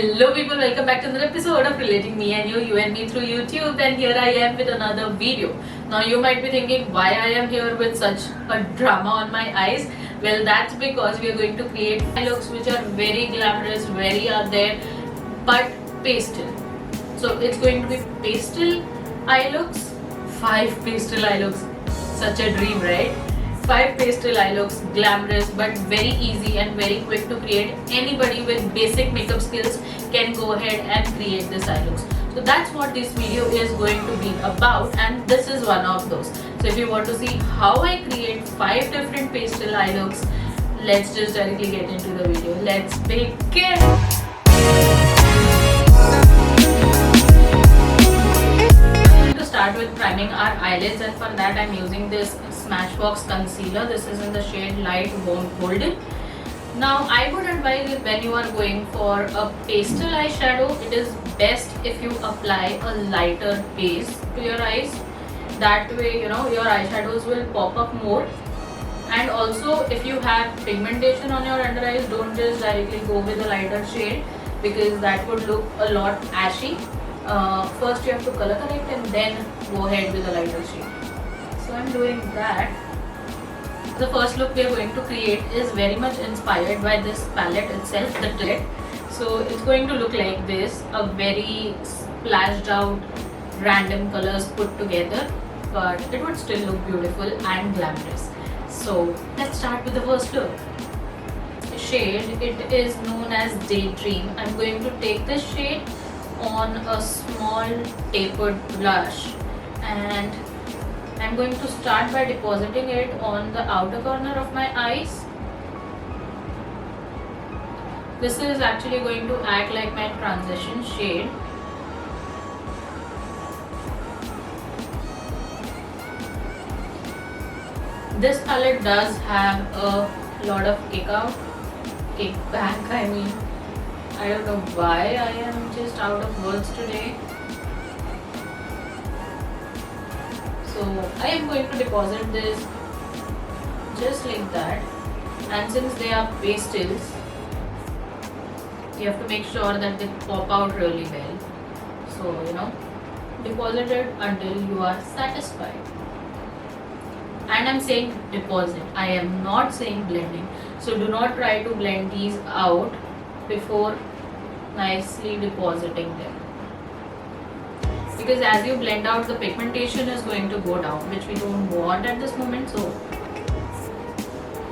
Hello people, welcome back to another episode of Relating Me and You and Me through YouTube, and here I am with another video. Now you might be thinking why I am here with such a drama on my eyes. Well, that's because we are going to create eye looks which are very glamorous, very out there, but pastel. So it's going to be pastel eye looks, 5 pastel eye looks. Such a dream, right? 5 pastel eye looks, glamorous but very easy and very quick to create. Anybody with basic makeup skills can go ahead and create this eye looks. So that's what this video is going to be about, and this is one of those. So if you want to see how I create 5 different pastel eye looks, let's just directly get into the video. Let's begin. Start with priming our eyelids, and for that I'm using this Smashbox concealer. This is in the shade light golden. Now I would advise that when you are going for a pastel eyeshadow, it is best if you apply a lighter base to your eyes. That way, your eyeshadows will pop up more. And also, if you have pigmentation on your under eyes, don't just directly go with a lighter shade, because that would look a lot ashy. First you have to color correct and then go ahead with a lighter shade. So I'm doing that. The first look we are going to create is very much inspired by this palette itself, the Tillette. So it's going to look like this, a very splashed out random colors put together, but it would still look beautiful and glamorous. So let's start with the first look. Shade, it is known as Daydream. I'm going to take this shade on a small tapered brush, and I'm going to start by depositing it on the outer corner of my eyes. This is actually going to act like my transition shade. This palette does have a lot of kickback. I don't know why I am just out of words today. So I am going to deposit this just like that, and since they are pastels, you have to make sure that they pop out really well. So deposit it until you are satisfied. And I'm saying deposit, I am not saying blending. So do not try to blend these out before nicely depositing them, because as you blend out, the pigmentation is going to go down, which we don't want at this moment. So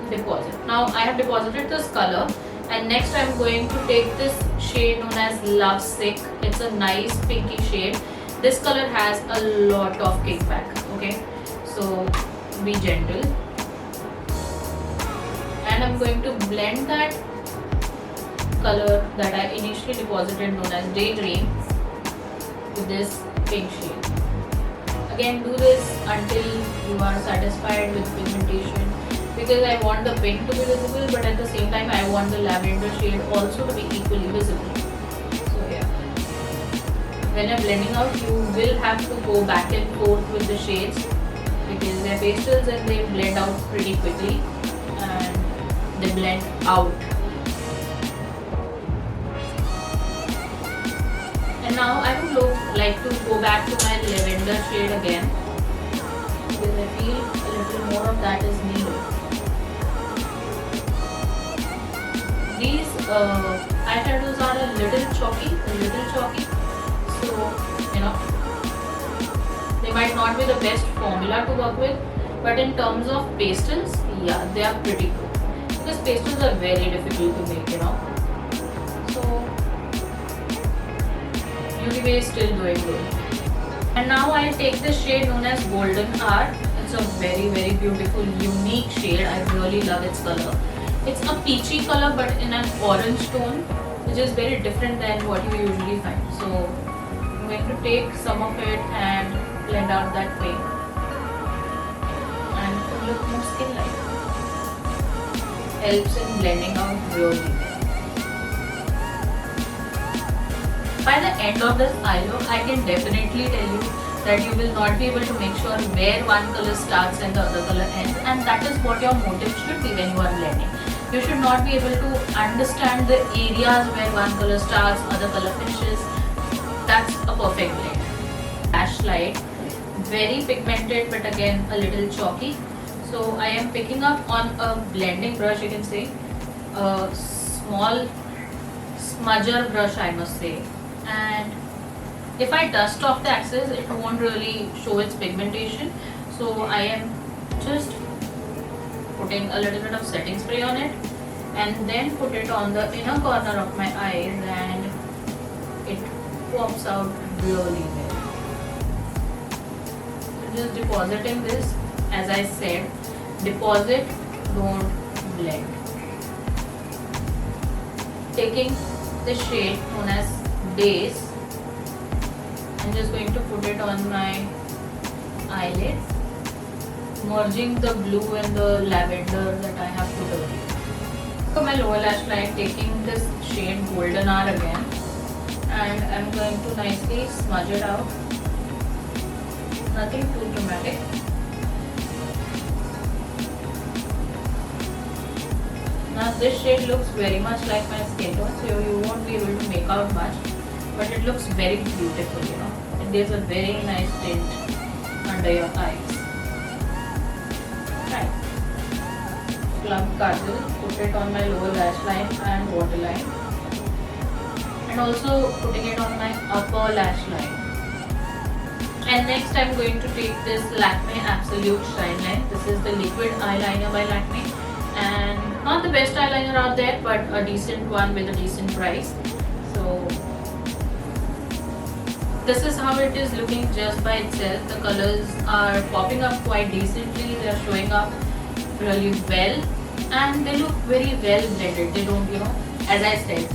deposit. Now I have deposited this color, and next I'm going to take this shade known as Love Sick. It's a nice pinky shade. This color has a lot of kickback, okay? So be gentle, and I'm going to blend that color that I initially deposited known as Daydream with this pink shade. Again, do this until you are satisfied with pigmentation, because I want the pink to be visible, but at the same time I want the lavender shade also to be equally visible. So yeah, when you're blending out, you will have to go back and forth with the shades, because they're pastels and they blend out pretty quickly, and they blend out. And now I would like to go back to my lavender shade again, because I feel a little more of that is needed. These eyeshadows are a little chalky, so they might not be the best formula to work with, but in terms of pastels, yeah, they are pretty good, because pastels are very difficult to make, So Beauty Bay is still doing good. And now I'll take this shade known as Golden Hour. It's a very, very beautiful, unique shade. I really love its color. It's a peachy color, but in an orange tone, which is very different than what you usually find. So I'm going to take some of it and blend out that way, and it will look more skin-like. Helps in blending out really well. By the end of this eye look, I can definitely tell you that you will not be able to make sure where one color starts and the other color ends, and that is what your motive should be when you are blending. You should not be able to understand the areas where one color starts, other color finishes. That's a perfect blend. Lash light, very pigmented but again a little chalky. So I am picking up on a blending brush, you can say, a small smudger brush I must say, and if I dust off the axis it won't really show its pigmentation. So I am just putting a little bit of setting spray on it and then put it on the inner corner of my eyes, and it pops out really well. So just depositing this, as I said, deposit, don't blend. Taking the shade known as Days, I'm just going to put it on my eyelid, merging the blue and the lavender that I have put earlier. For my lower lash line, taking this shade Golden Hour again, and I'm going to nicely smudge it out. Nothing too dramatic. Now this shade looks very much like my skin tone, so you won't be able to make out much, but it looks very beautiful, you know. It gives a very nice tint under your eyes. Right. Plum kajal, put it on my lower lash line and waterline, and also putting it on my upper lash line. And next I'm going to take this Lakme Absolute Shine Line. This is the liquid eyeliner by Lakme, and not the best eyeliner out there, but a decent one with a decent price. So this is how it is looking just by itself. The colors are popping up quite decently, they are showing up really well, and they look very well blended. They don't, you know, as I said,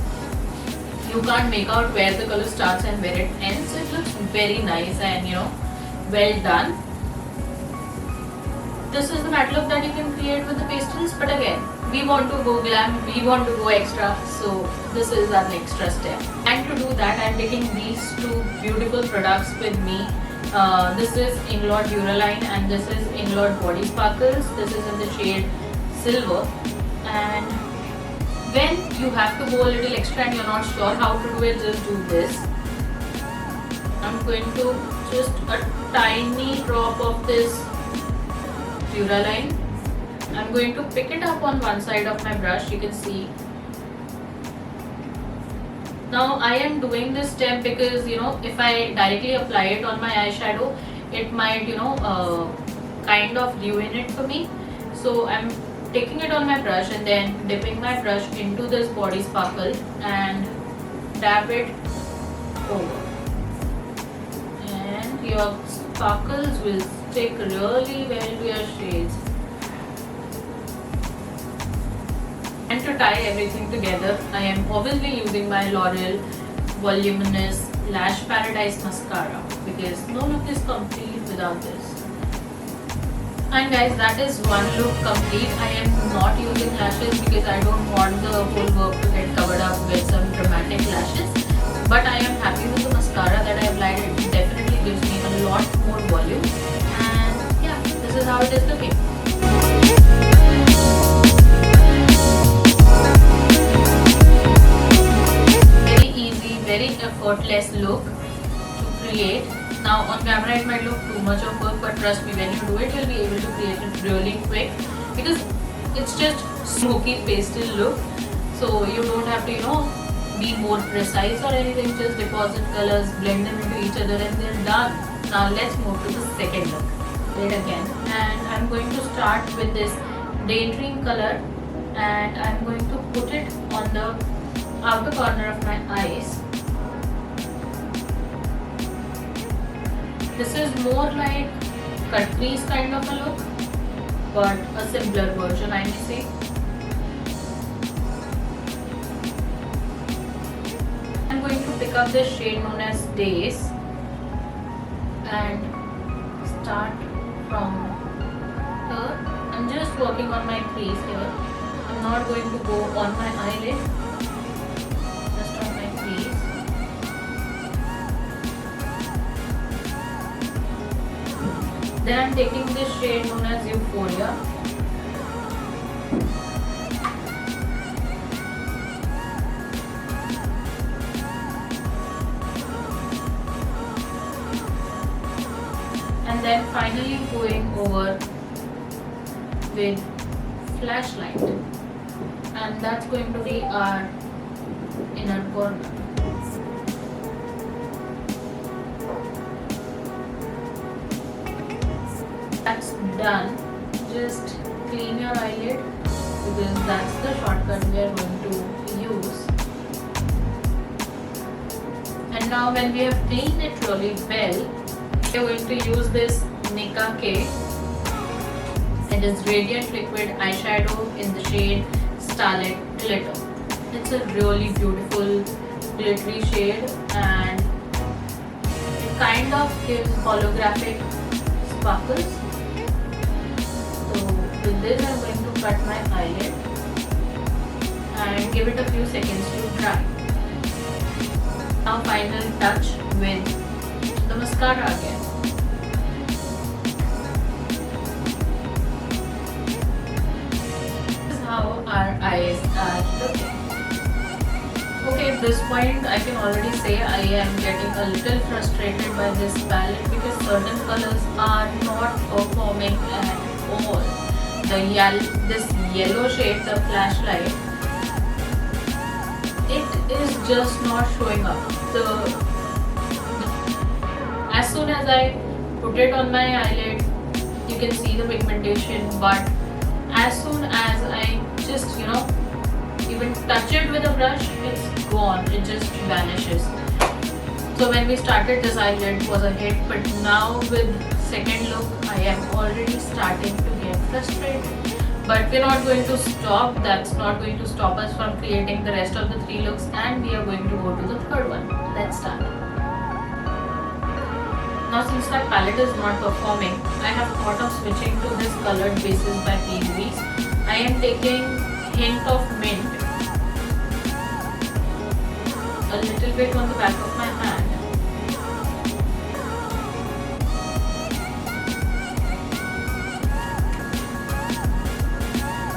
you can't make out where the color starts and where it ends. So it looks very nice and, you know, well done. This is the matte look that you can create with the pastels, but again, we want to go glam, we want to go extra, so this is our extra step. And to do that, I'm taking these two beautiful products with me. This is Inglot Duraline and this is Inglot Body Sparkles. This is in the shade Silver, and when you have to go a little extra and you're not sure how to do it, just do this. I'm going to just a tiny drop of this Duraline. I'm going to pick it up on one side of my brush, you can see. Now I am doing this step because, you know, if I directly apply it on my eyeshadow, it might, you know, kind of ruin it for me. So I'm taking it on my brush and then dipping my brush into this Body Sparkle and dab it over. And your sparkles will stick really well to your shades. And to tie everything together, I am obviously using my L'Oreal Voluminous Lash Paradise Mascara because no look is complete without this. And guys, that is one look complete. I am not using lashes because I don't want the whole work to get covered up with some dramatic lashes. But I am happy with the mascara that I applied. It definitely gives me a lot more volume. And yeah, this is how it is looking. Very easy, very effortless look to create. Now on camera it might look too much of work, but trust me, when you do it, you'll be able to create it really quick because it's just smoky pastel look. So you don't have to, you know, be more precise or anything. Just deposit colors, blend them into each other, and they're done. Now let's move to the second look. Wait again, and I'm going to start with this Daydream color, and I'm going to put it on the outer corner of my eyes. This is more like cut crease kind of a look, but a simpler version, I may say. I'm going to pick up this shade known as Days and start from here. I'm just working on my crease here. I'm not going to go on my eyelid, just on my crease. Then I'm taking this shade known as Euphoria and then finally going over with flashlight, and that's going to be our inner corner. That's done. Just clean your eyelid because that's the shortcut we are going to use. And now when we have cleaned it really well, we are going to use this Nicka K. It is Radiant Liquid Eyeshadow in the shade Starlit Glitter. It's a really beautiful glittery shade, and it kind of gives holographic sparkles. So with this I'm going to cut my eyelid and give it a few seconds to dry. Now final touch with the mascara again. This is how our eyes are looking. Okay, at this point I can already say I am getting a little frustrated by this palette because certain colors are not performing at all. This yellow shade, the flashlight, it is just not showing up. As soon as I put it on my eyelid, you can see the pigmentation, but as soon as I just even touch it with a brush, it's gone, it just vanishes. So when we started this eyelid it was a hit, but now with second look I am already starting to get frustrated. But we're not going to stop. That's not going to stop us from creating the rest of the 3 looks, and we are going to go to the third one. Let's start. Now since my palette is not performing, I have thought of switching to this colored basis by P. Louise. I am taking hint of mint, a little bit on the back of my hand,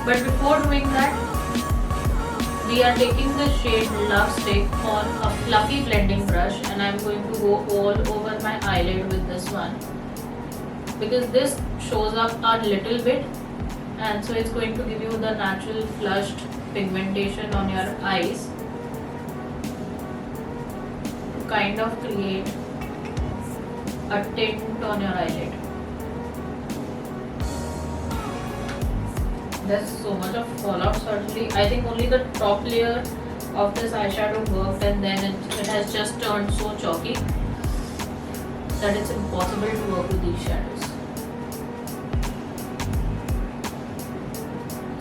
but before doing that, we are taking the shade Love Stick on a fluffy blending brush, and I am going to go all over my eyelid with this one because this shows up a little bit, and so it's going to give you the natural flushed pigmentation on your eyes to kind of create a tint on your eyelid. There's so much of fallout certainly. I think only the top layer of this eyeshadow worked, and then it has just turned so chalky that it's impossible to work with these shadows.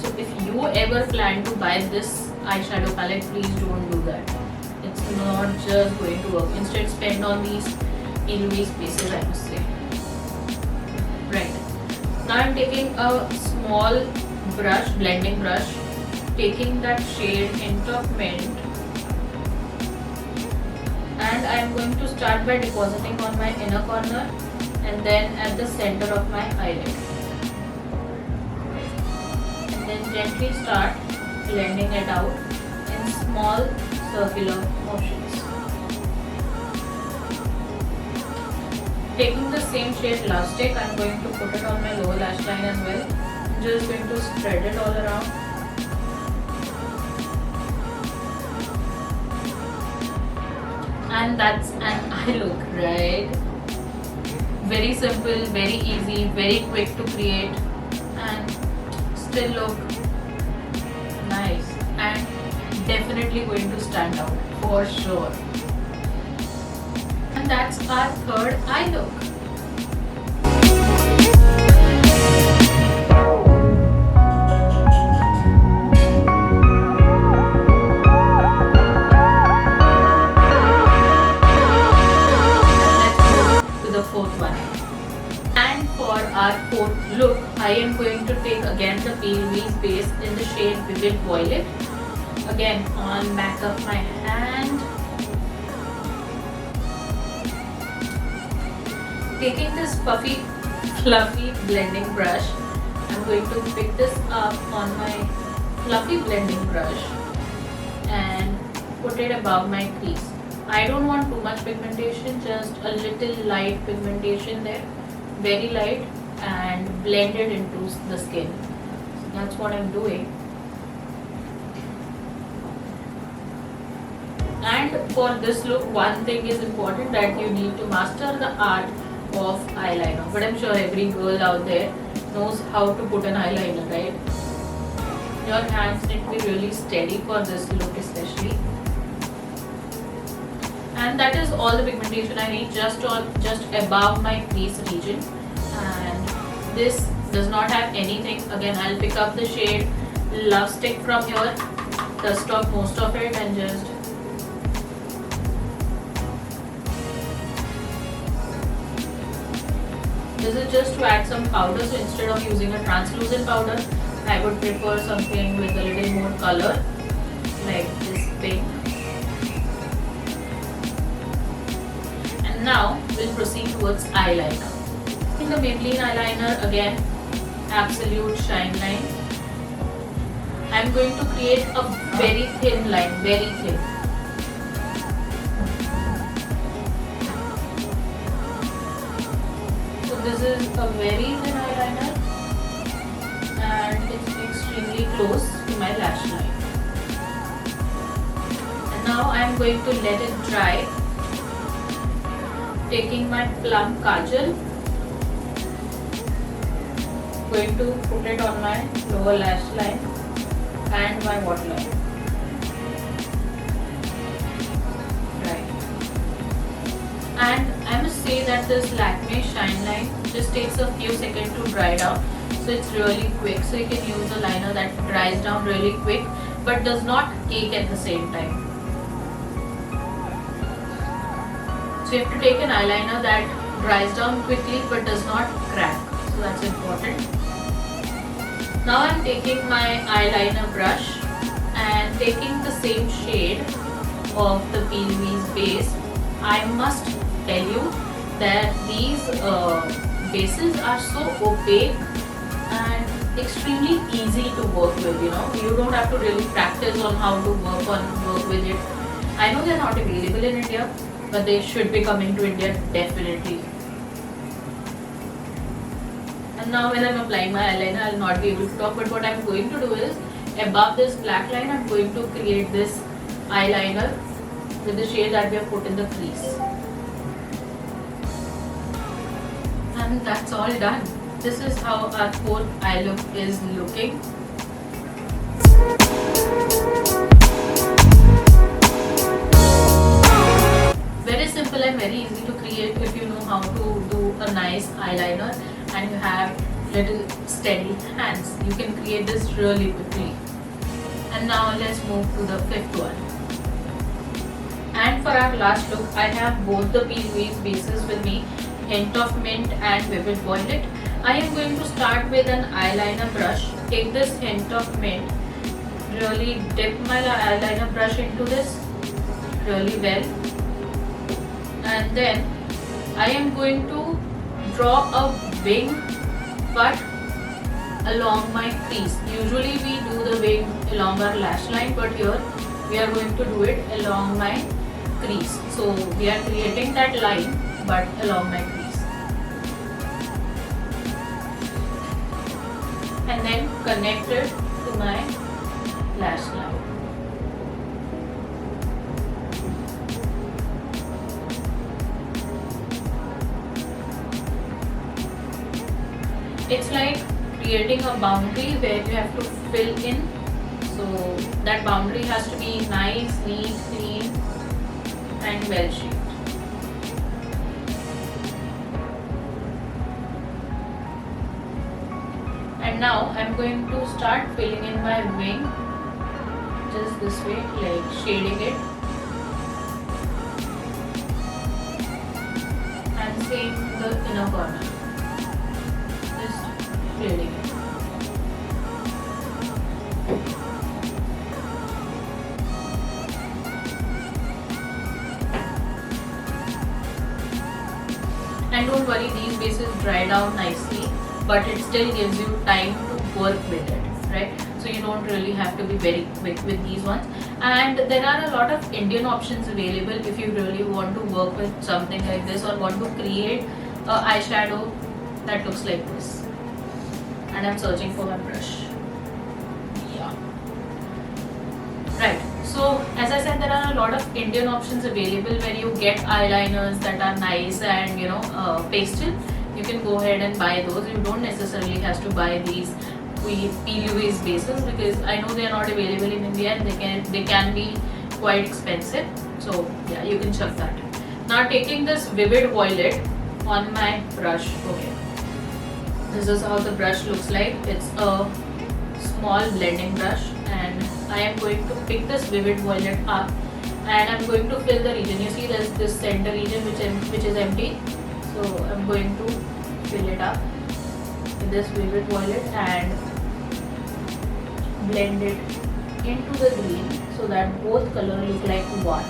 So if you ever plan to buy this eyeshadow palette, please don't do that. It's not just going to work. Instead spend on these P. Louise pieces, I must say. Right. Now I'm taking a small brush, blending brush, taking that shade Hint of Mint, and I am going to start by depositing on my inner corner and then at the center of my eyelid, and then gently start blending it out in small circular motions. Taking the same shade Love Stick, I am going to put it on my lower lash line as well. I'm just going to spread it all around. And that's an eye look, right? Very simple, very easy, very quick to create, and still look nice and definitely going to stand out for sure. And that's our third eye look. Our fourth look, I am going to take again the P. Louise base in the shade Vivid Violet, again on back of my hand. Taking this puffy, fluffy blending brush, I'm going to pick this up on my fluffy blending brush and put it above my crease. I don't want too much pigmentation, just a little light pigmentation there. very light and blend it into the skin. So that's what I'm doing. And for this look, one thing is important, that you need to master the art of eyeliner. But I'm sure every girl out there knows how to put an eyeliner, right? Your hands need to be really steady for this look especially. And that is all the pigmentation I need, just above my crease region. And this does not have anything. Again, I'll pick up the shade Love Stick from here, dust off most of it, and just this is just to add some powder. So instead of using a translucent powder, I would prefer something with a little more color, like this pink. And now we'll proceed towards eyeliner. In the Maybelline eyeliner, again, Absolute Shine Line. I'm going to create a very thin line, very thin. So this is a very thin eyeliner, and it's extremely close to my lash line. And now I'm going to let it dry, taking my Plum Kajal, going to put it on my lower lash line and my waterline. Right. And I must say that this Lakme Shine Line just takes a few seconds to dry down. So it's really quick. So you can use a liner that dries down really quick but does not cake at the same time. So you have to take an eyeliner that dries down quickly but does not crack. So that's important. Now I'm taking my eyeliner brush and taking the same shade of the P. Louise base. I must tell you that these bases are so opaque and extremely easy to work with. You don't have to really practice on how to work with it. I know they're not available in India, but they should be coming to India definitely. And now when I'm applying my eyeliner, I'll not be able to talk, but what I'm going to do is, above this black line, I'm going to create this eyeliner with the shade that we have put in the crease. And that's all done. This is how our whole eye look is looking. Very simple and very easy to create if you know how to do a nice eyeliner and you have little steady hands. You can create this really quickly. And now let's move to the fifth one. And for our last look, I have both the P. Louise bases with me, Hint of Mint and Vivid Violet. I am going to start with an eyeliner brush. Take this Hint of Mint, really dip my eyeliner brush into this really well, and then I am going to draw a wing but along my crease. Usually we do the wing along our lash line, but here we are going to do it along my crease. So we are creating that line but along my crease, and then connect it to my lash line. It's like creating a boundary where you have to fill in. So that boundary has to be nice, neat, clean and well shaped. And now I'm going to start filling in my wing just this way, like shading it. And same the inner corner. Shading it. And don't worry, these bases dry down nicely, but it still gives you time to work with it, right? So you don't really have to be very quick with these ones. And there are a lot of Indian options available if you really want to work with something like this or want to create eyeshadow that looks like this. And I'm searching for my brush. Yeah. Right. So as I said, there are a lot of Indian options available where you get eyeliners that are nice and pastel. You can go ahead and buy those. You don't necessarily have to buy these PUV's bases because I know they are not available in India and they can be quite expensive. So yeah, you can check that. Now taking this Vivid Violet on my brush. Okay, this is how the brush looks like. It's a small blending brush, and I am going to pick this Vivid Violet up and I'm going to fill the region. You see there's this center region which is empty. So I'm going to fill it up with this Vivid Violet and blend it into the green so that both colors look like one.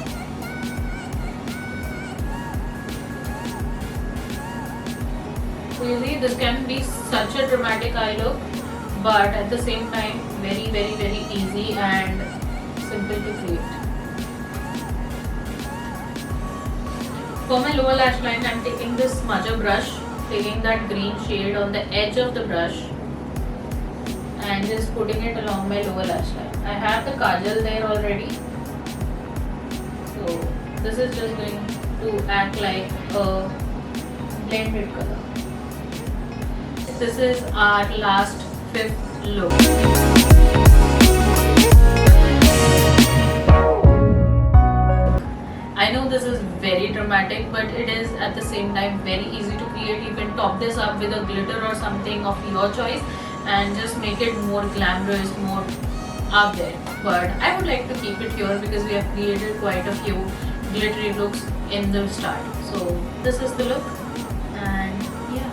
So you see this can be such a dramatic eye look, but at the same time very very very easy and simple to create. For my lower lash line, I'm taking this smudger brush, taking that green shade on the edge of the brush and just putting it along my lower lash line. I have the kajal there already, so this is just going to act like a blended color. This is our last fifth look. I know this is very dramatic, but it is at the same time very easy to create. You can top this up with a glitter or something of your choice and just make it more glamorous, more up there. But I would like to keep it here because we have created quite a few glittery looks in the start. So this is the look, and yeah,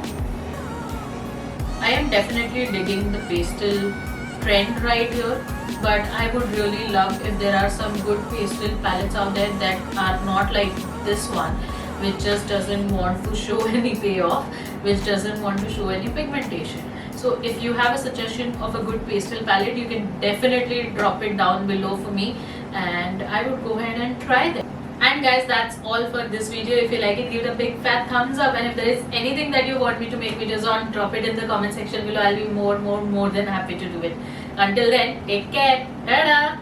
I am definitely digging the pastel trend right here, but I would really love if there are some good pastel palettes out there that are not like this one, which just doesn't want to show any payoff, which doesn't want to show any pigmentation. So if you have a suggestion of a good pastel palette, you can definitely drop it down below for me and I would go ahead and try them. And guys, that's all for this video. If you like it, give it a big fat thumbs up, and if there is anything that you want me to make videos on, drop it in the comment section below. I'll be more than happy to do it. Until then, take care. Ta-da!